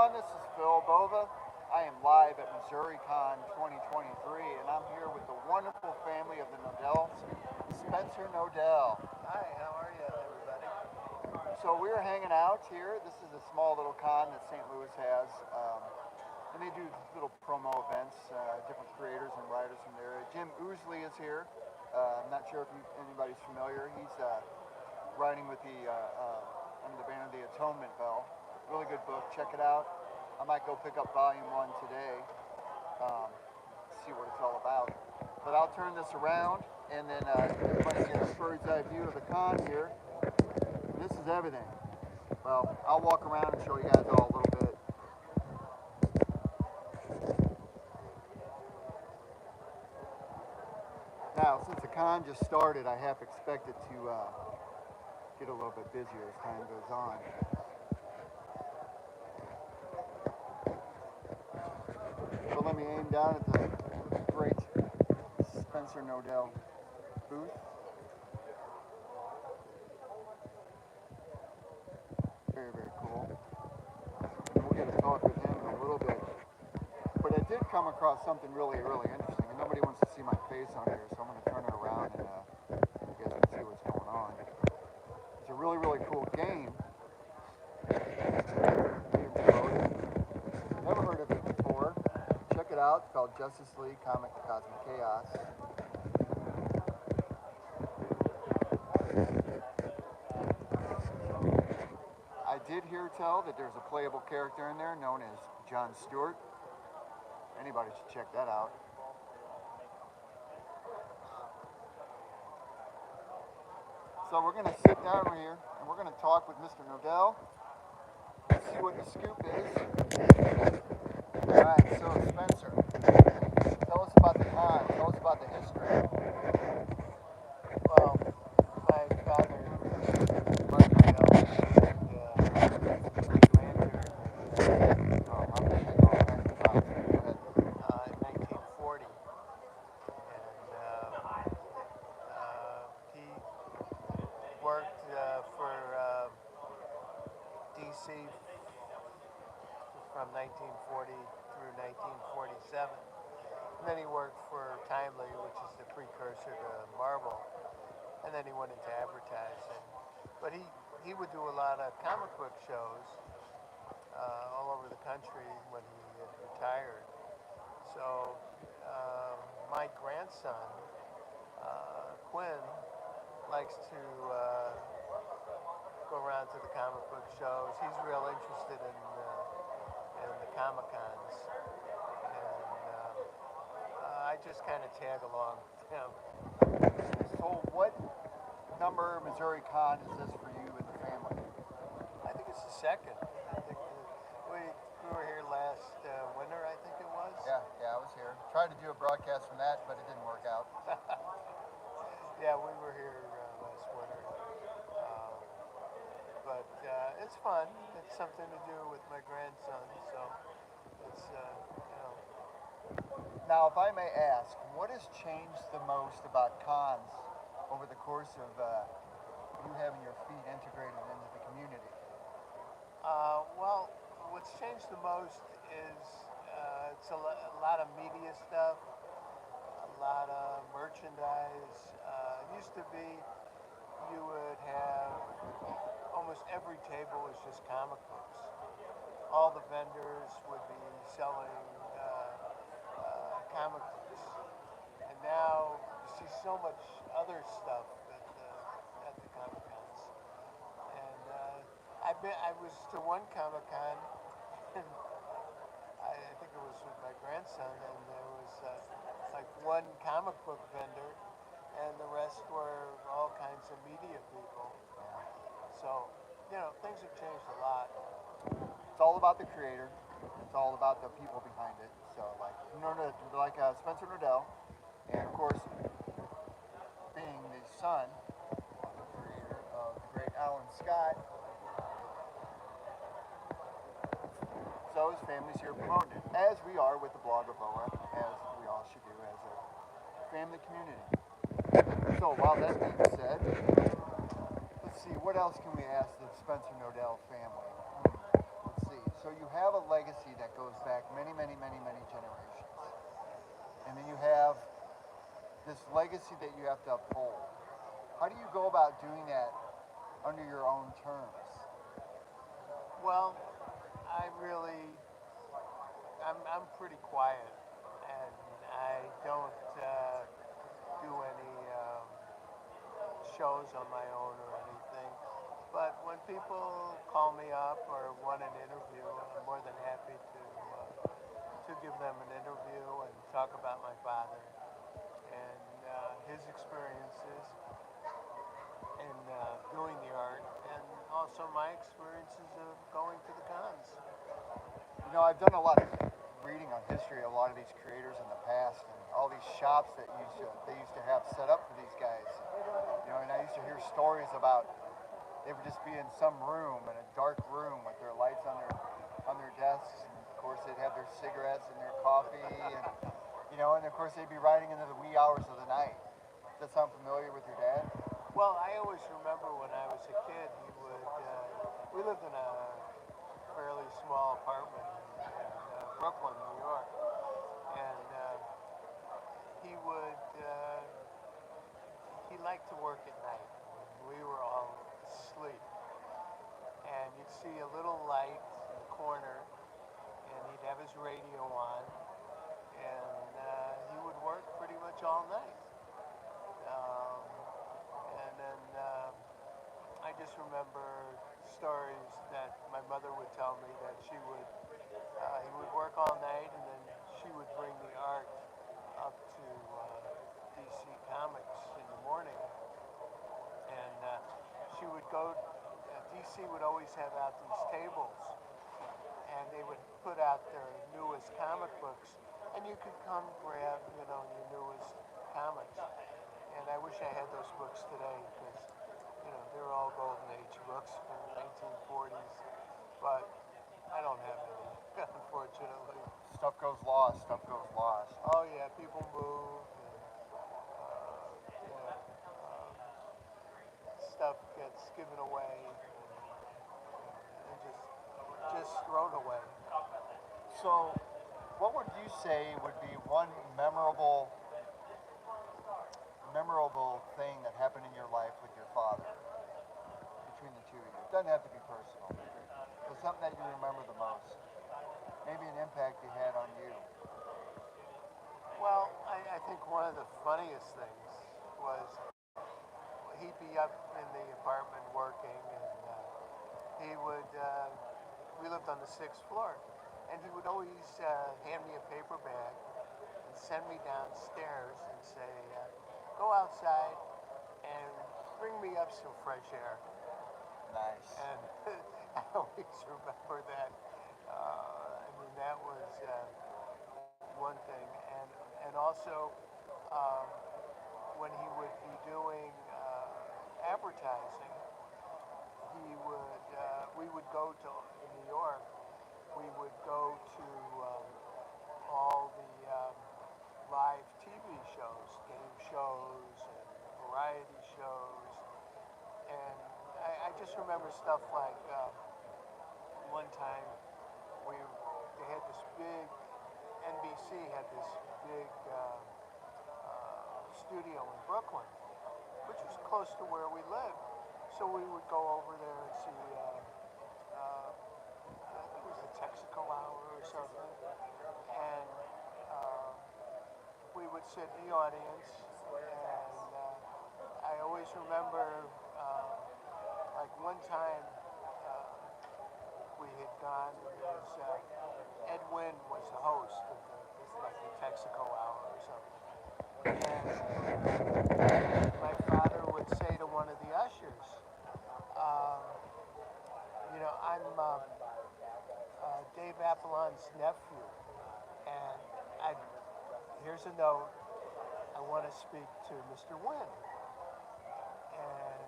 everyone. This is Phil Bova. I am live at MissouriCon 2023, and I'm here with the wonderful family of the Nodells, Spencer Nodell. Hi, how are you, everybody? So we're hanging out here. This is a small little con that St. Louis has, and they do little promo events, different creators and writers from there. Jim Ousley is here. I'm not sure if anybody's familiar. He's writing with under the banner The Atonement Bell. Really good book. Check it out. I might go pick up volume 1 today. See what it's all about. But I'll turn this around, and then everybody gets a bird's eye view of the con here. This is everything. Well, I'll walk around and show you guys all a little bit. Now, since the con just started, I half expect it to get a little bit busier as time goes on. So let me aim down at the great Spencer Nodell booth. Very, very cool. And we'll get to talk with him in a little bit. But I did come across something really, really interesting. And nobody wants to see my face on here, so I'm going to turn it around and you guys can see what's going on. It's a really, really cool game. Never heard of it before. Check it out. It's called Justice League Comic the Cosmic Chaos. I did hear tell that there's a playable character in there known as John Stewart. Anybody should check that out. So we're going to sit down here and we're going to talk with Mr. Nodell and see what the scoop is. Alright, so Spencer, tell us about the con, tell us about the history. Well, my father, Martin Nodell, in 1940, and he worked for D.C. from 1940 through 1947. And then he worked for Timely, which is the precursor to Marvel. And then he went into advertising. But he would do a lot of comic book shows all over the country when he had retired. So my grandson, Quinn, likes to go around to the comic book shows. He's real interested in the Comic-Cons. And I just kind of tag along with him. So what number MissouriCon is this for you and the family? I think it's the second. I think we were here last winter, I think it was. Yeah, I was here. Tried to do a broadcast from that, but it didn't work out. Yeah, we were here last winter. But it's fun. It's something to do with my grandson, so it's, Now, if I may ask, what has changed the most about cons over the course of you having your feet integrated into the community? Well, what's changed the most is it's a lot of media stuff, a lot of merchandise. It used to be you would have almost every table was just comic books. All the vendors would be selling comic books. And now you see so much other stuff at the Comic Cons. And I was to one Comic Con, and I think it was with my grandson, and there was like one comic book vendor, and the rest were all kinds of media people. So, things have changed a lot. It's all about the creator. It's all about the people behind it. So, like Spencer Nodell, and of course, being the son of the creator of the great Alan Scott, so his family's here promoting it, as we are with the blog of Boa, as we all should do as a family community. So, while that being said, let's see, what else can we ask the Spencer Nodell family? Let's see. So you have a legacy that goes back many, many, many, many generations. And then you have this legacy that you have to uphold. How do you go about doing that under your own terms? Well, I'm pretty quiet, and I don't do any shows on my own or anything. But when people call me up or want an interview, I'm more than happy to give them an interview and talk about my father and his experiences in doing the art, and also my experiences of going to the cons. You know, I've done a lot of reading on history, a lot of these creators in the past, and all these shops that they used to have set up for these guys. You know, and I used to hear stories about they would just be in some room, in a dark room, with their lights on their desks, and of course they'd have their cigarettes and their coffee, and and of course they'd be writing into the wee hours of the night. Does that sound familiar with your dad? Well, I always remember when I was a kid, we lived in a fairly small apartment in Brooklyn, New York, and he liked to work at night. We were all asleep, and you'd see a little light in the corner, and he'd have his radio on, and he would work pretty much all night. Um, and then I just remember stories that my mother would tell me that he would work all night, and then she would bring the art up to DC Comics in the morning, and she would go. DC would always have out these tables, and they would put out their newest comic books, and you could come grab, your newest comics. And I wish I had those books today because, they're all Golden Age books from the 1940s, but I don't have any, unfortunately. Stuff goes lost. Stuff goes lost. Oh yeah, people move, and stuff gets given away and just thrown away. So, what would you say would be one memorable thing that happened in your life with your father between the two of you? It doesn't have to be personal, but something that you remember the most. Maybe an impact he had on you. Well, I think one of the funniest things was he'd be up in the apartment working, and we lived on the 6th floor, and he would always hand me a paper bag and send me downstairs and say, go outside and bring me up some fresh air. Nice. And I always remember that. That was one thing, and also when he would be doing advertising, we would go to in New York. We would go to all the live TV shows, game shows, and variety shows, and I just remember stuff like one time they had this big NBC had this big studio in Brooklyn, which was close to where we lived. So we would go over there and see, I think it was the Texaco Hour or something, and we would sit in the audience, and I always remember, like one time we had gone, it was Ed Wynn was the host of the Texaco Hour or something. And my father would say to one of the ushers, I'm Dave Apollon's nephew, and here's a note. I want to speak to Mr. Wynn. And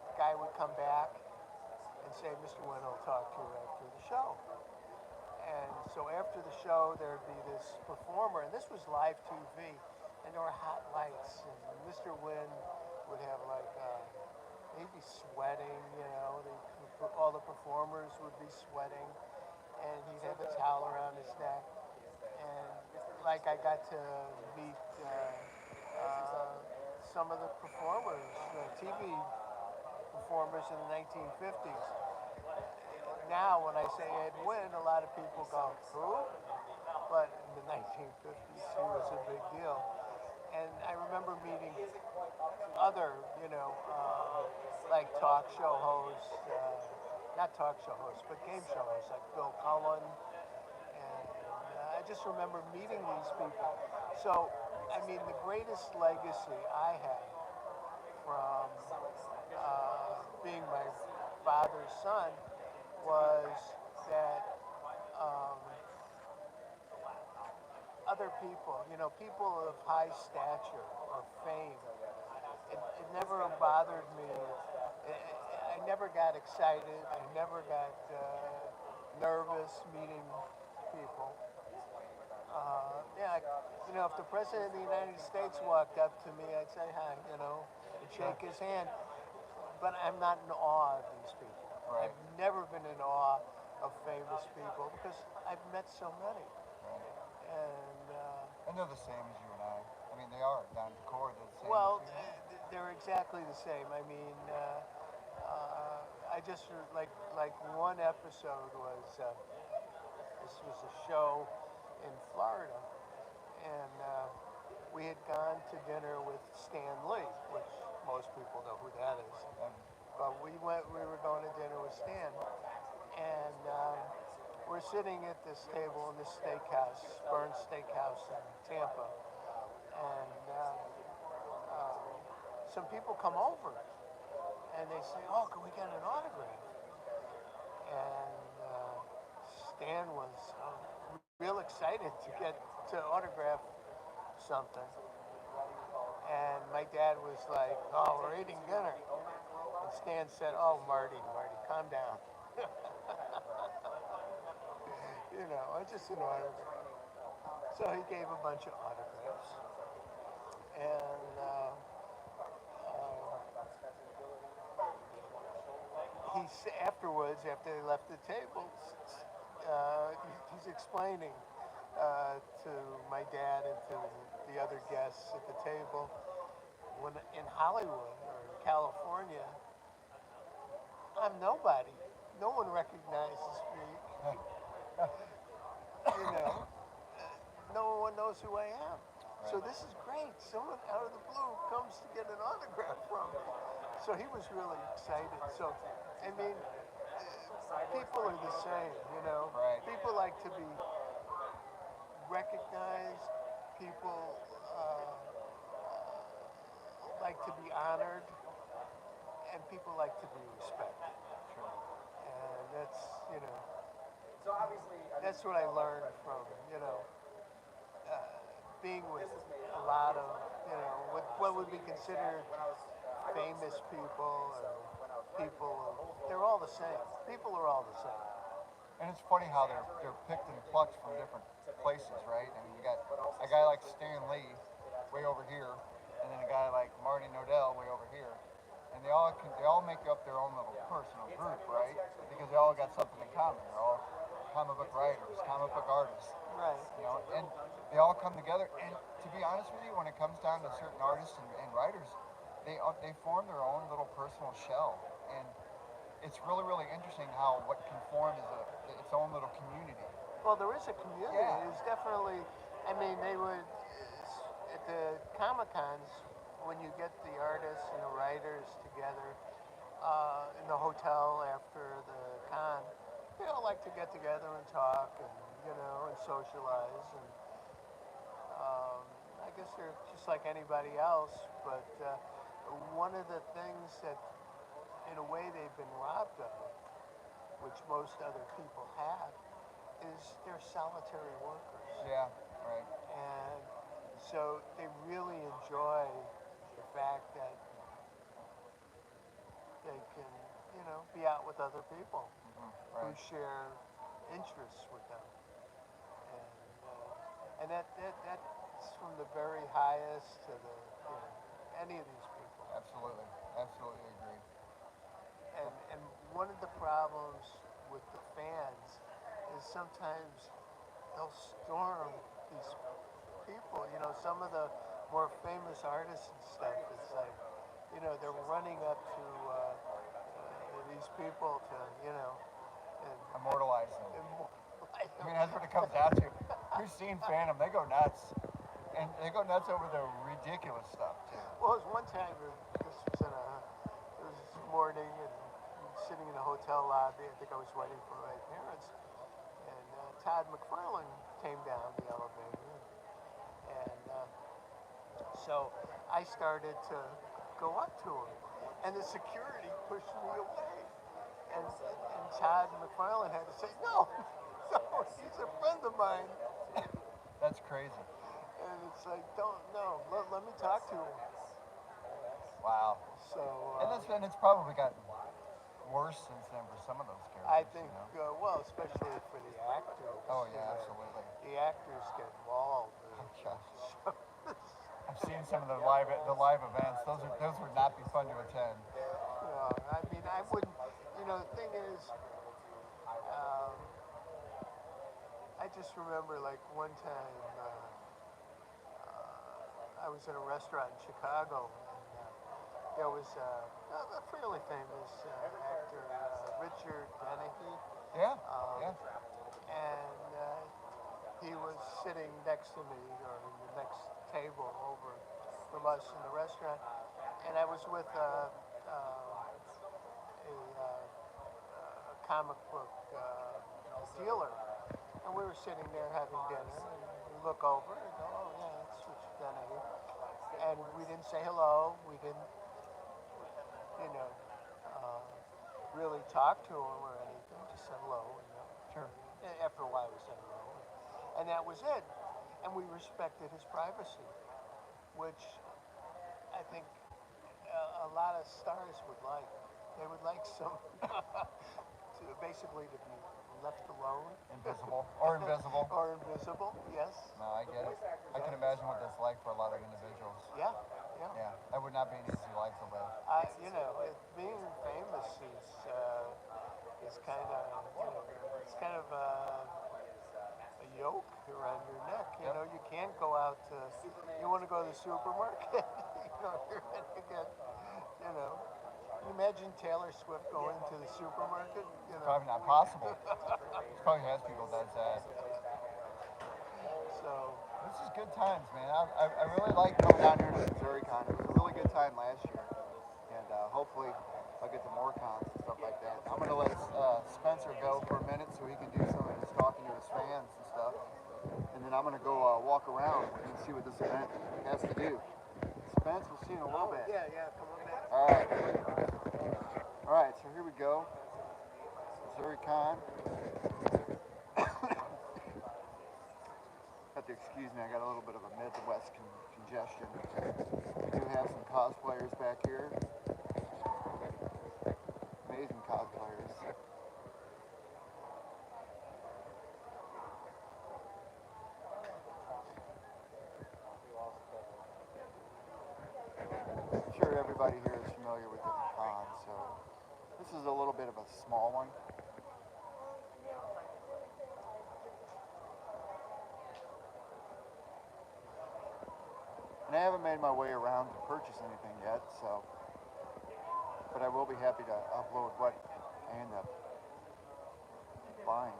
the guy would come back and say, Mr. Wynn will talk to you after the show. And so after the show, there'd be this performer, and this was live TV, and there were hot lights, and Mr. Wynn would have he'd be sweating, the all the performers would be sweating, and he'd have a towel around his neck. And like I got to meet some of the performers, TV performers in the 1950s. Now, when I say Ed Wynn, a lot of people go, who? But in the 1950s, he was a big deal. And I remember meeting other, like talk show hosts, not talk show hosts, but game show hosts like Bill Cullen. And I just remember meeting these people. So, I mean, the greatest legacy I had from being my father's son was that other people, people of high stature or fame, it never bothered me. I never got excited. I never got nervous meeting people. If the President of the United States walked up to me, I'd say hi, and shake his hand. But I'm not in awe of these people. Right. I've never been in awe of famous people because I've met so many. Right. And they're the same as you and I. I mean, they are down to the core. They're the same. Well, as you. they're exactly the same. I mean, I just like one episode was this was a show in Florida, and we had gone to dinner with Stan Lee, which most people know who that is. But we were going to dinner with Stan, and we're sitting at this table in this steakhouse, Burns Steakhouse in Tampa, and some people come over, and they say, "Oh, can we get an autograph?" And Stan was real excited to get to autograph something. And my dad was like, "Oh, we're eating dinner." And Stan said, "Oh, Marty, calm down." I just an autograph. So he gave a bunch of autographs. And afterwards, after they left the table, he's explaining to my dad and to the other guests at the table, when in Hollywood or in California, I'm nobody. No one recognizes me. No one knows who I am. So this is great. Someone out of the blue comes to get an autograph from me. So he was really excited. So, I mean, people are the same, Right. People like to be recognized. People like to be honored. And people like to be respected. Sure. And that's, that's what I learned from, being with a lot of, what would be considered famous people or people, they're all the same. People are all the same. And it's funny how they're picked and plucked from different places, right? I mean, you got a guy like Stan Lee way over here, and then a guy like Martin Nodell way over here, and they all make up their own little personal group, right? Because they all got something in common. They're all comic book writers, comic book artists, right? And they all come together. And to be honest with you, when it comes down to certain artists and writers, they form their own little personal shell, and it's really, really interesting how what can form is its own little community. Well, there is a community. Yeah. There's definitely, I mean, they would, at the Comic-Cons, when you get the artists and the writers together in the hotel after the con, they all like to get together and talk and, and socialize. And I guess they're just like anybody else, but one of the things that, in a way, they've been robbed of, which most other people have, is they're solitary workers. Yeah, right. And so they really enjoy the fact that they can, be out with other people Right. who share interests with them. And that's from the very highest to the, any of these people. Absolutely agree. And one of the problems sometimes they'll storm these people. You know, some of the more famous artists and stuff. It's like, you know, they're running up to these people to, you know, and Immortalize them. immortalize I mean, that's what it comes down to. You've seen Phantom; they go nuts, and they go nuts over the ridiculous stuff too. Well, it was one time. This was it was this morning, and sitting in a hotel lobby. I think I was waiting for my parents, and Todd McFarlane came down the elevator, and so I started to go up to him, and the security pushed me away, and Todd McFarlane had to say no, no, he's a friend of mine. That's crazy. And it's like, don't, no, let me talk to him. Wow. So, And it's probably gotten worse since then for some of those characters. I think, you know? well, especially for the actors. Oh you yeah, know, absolutely. The actors get mauled. I've seen some of the live events. Those would not be fun to attend. I mean, I wouldn't. You know, the thing is, I just remember like one time I was in a restaurant in Chicago, and there was a fairly famous actor, Richard Dennehy. Yeah. And he was sitting next to me, or in the next table over from us in the restaurant, and I was with a comic book dealer, and we were sitting there having dinner, and we look over and go, oh yeah, that's Richard Dennehy, and we didn't say hello, we didn't, you know, really talk to him or anything, just said hello, you know. Sure. After a while we said hello, and that was it, and we respected his privacy, which I think a lot of stars would like. They would like some to basically to be left alone. Invisible. Or invisible. Or invisible, yes. No, I get it. I can imagine what that's like for a lot of individuals. Yeah. Yeah, that would not be an easy life to live. You know, being famous is kind of, you know, it's kind of a yoke around your neck. You know, you can't go out to, you want to go to the supermarket, you know, you're going to get, you know. Can you imagine Taylor Swift going to the supermarket? You know? Probably not possible. She probably has people that does that. So this is good times, man. I really like coming down here to MissouriCon. It was a really good time last year, and hopefully I'll get to more cons and stuff like that. I'm gonna let Spencer go for a minute so he can do some of his talking to his fans and stuff, and then I'm gonna go walk around and see what this event has to do. Spence, we'll see you in a little bit. yeah, come on back. All right, so here we go. MissouriCon. Have to excuse me, I got a little bit of a Midwest congestion. We do have some cosplayers back here. Amazing cosplayers. I'm sure everybody here is familiar with different cons, so this is a little bit of a small one. And I haven't made my way around to purchase anything yet, so, but I will be happy to upload what I end up buying.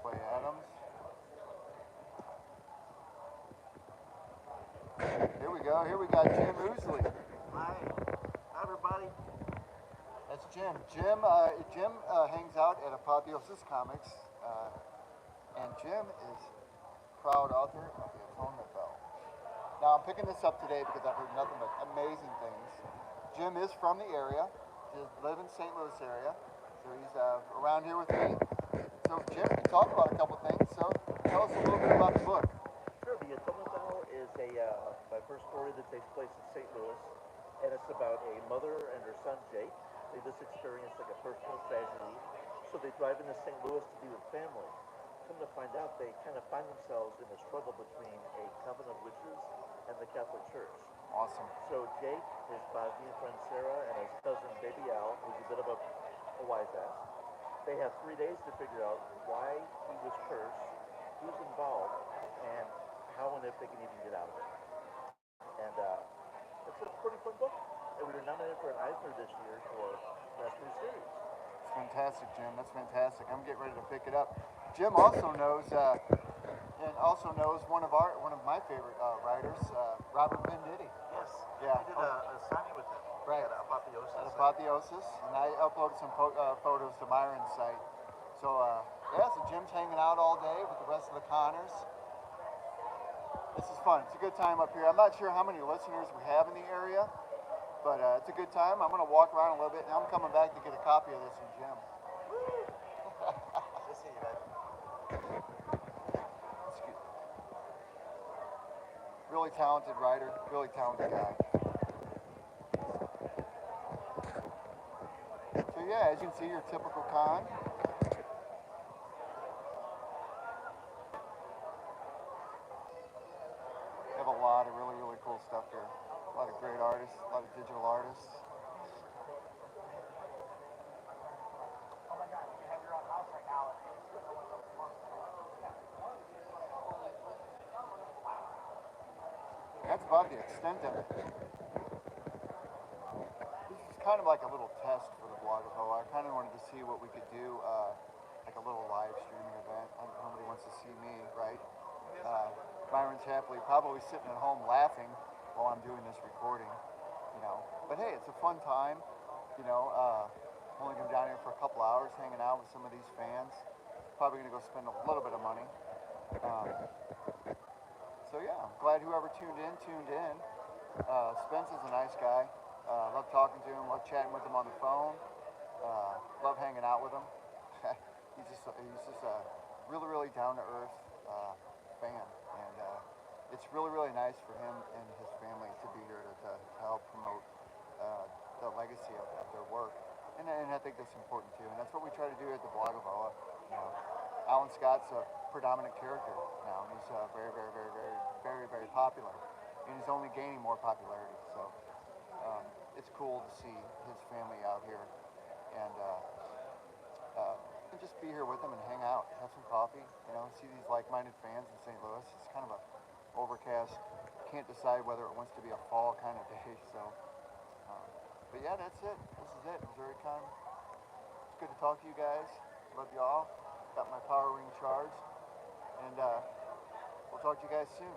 Clay Adams. Here we go. Here we got Jim Oosley. Hi everybody. That's Jim. Jim hangs out at Apotheosis Comics, and Jim is proud author of the Atonement Bell. Now I'm picking this up today because I've heard nothing but amazing things. Jim is from the area, lives in St. Louis area, so he's around here with me. So Jim, you talk about a couple things. So tell us a little bit about the book. Sure, the Atonement Bell is my first story that takes place in St. Louis, and it's about a mother and her son Jake. They just experienced like a personal tragedy, so they drive into St. Louis to be with family. Come to find out, they kind of find themselves in a struggle between a coven of witches and the Catholic Church. Awesome. So Jake, his Bosnian friend Sarah, and his cousin Baby Al, who's a bit of a wise ass, they have 3 days to figure out why he was cursed, who's involved, and how and if they can even get out of it. And it's a pretty fun book. And we were nominated for an Eisner this year for Best New Series. It's fantastic, Jim. That's fantastic. I'm getting ready to pick it up. Jim also knows, one of my favorite writers, Robert Venditti. Yes. Yeah. I did a signing with him. Right. At Apotheosis. At Apotheosis, and I uploaded some photos to Myron's site. So, so Jim's hanging out all day with the rest of the Connors. This is fun. It's a good time up here. I'm not sure how many listeners we have in the area, but it's a good time. I'm going to walk around a little bit, and I'm coming back to get a copy of this from Jim. Good seeing you, man. Really talented writer, really talented guy. So yeah, as you can see, your typical con. We have a lot of really, really cool stuff here. A lot of great artists, a lot of digital artists. Oh my God, you have your own house right now. That's about the extent of it. This is kind of like a little test for the blog of Hoa. I kind of wanted to see what we could do, like a little live streaming event. Nobody wants to see me, right? Myron's happily probably sitting at home laughing while I'm doing this recording, you know. But hey, it's a fun time, you know. I'm only going to be down here for a couple hours hanging out with some of these fans. Probably going to go spend a little bit of money. So yeah, I'm glad whoever tuned in. Spence is a nice guy. Love talking to him, love chatting with him on the phone. Love hanging out with him. he's just a really, really down-to-earth fan. And it's really, really nice for him and his family to be here to help promote the legacy of their work. And I think that's important too. And that's what we try to do at the blog of Hoa. You know, Alan Scott's a predominant character now. He's very, very, very, very, very, very popular, and he's only gaining more popularity. So it's cool to see his family out here and just be here with them and hang out, have some coffee. You know, see these like-minded fans in St. Louis. It's kind of a overcast. Can't decide whether it wants to be a fall kind of day. So, but yeah, that's it. This is it, MissouriCon. It's good to talk to you guys. Love you all. Got my power ring charged. And we'll talk to you guys soon.